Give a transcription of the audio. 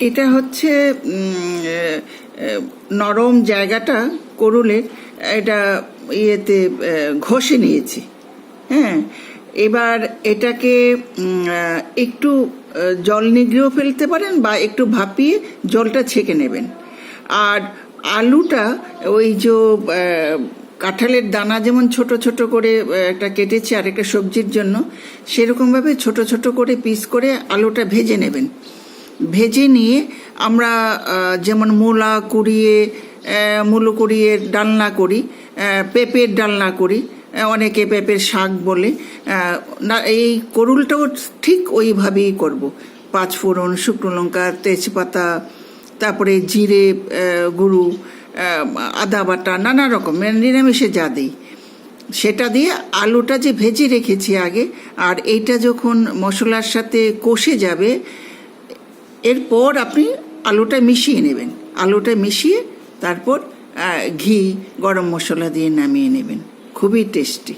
এটা হচ্ছে নরম জায়গাটা করুলের, এটা ইয়েতে ঘষে নিয়েছি। হ্যাঁ, এবার এটাকে একটু জল নিগড়েও ফেলতে পারেন বা একটু ভাপিয়ে জলটা ছেঁকে নেবেন। আর আলুটা ওই যে কাঁঠালের দানা যেমন ছোট ছোট করে একটা কেটেছি আর একটা সবজির জন্য, সেরকমভাবে ছোট ছোট করে পিস করে আলুটা ভেজে নেবেন। ভেজে নিয়ে আমরা যেমন মূলো কুড়িয়ে ডালনা করি, পেঁপের ডালনা করি, অনেকে পেঁপের শাক বলে, না এই করুলটাও ঠিক ওইভাবেই করব। 5 ফোড়ন, শুকনো লঙ্কা, তেজপাতা, তারপরে জিরে গুঁড়ো, আদা বাটা, নানা রকম নিরামিষে যা দিই সেটা দিয়ে আলুটা যে ভেজে রেখেছি আগে, আর এইটা যখন মশলার সাথে কষে যাবে, এরপর আপনি আলুটা মিশিয়ে নেবেন। আলুটা মিশিয়ে তারপর ঘি, গরম মশলা দিয়ে নামিয়ে নেবেন। খুবই টেস্টি।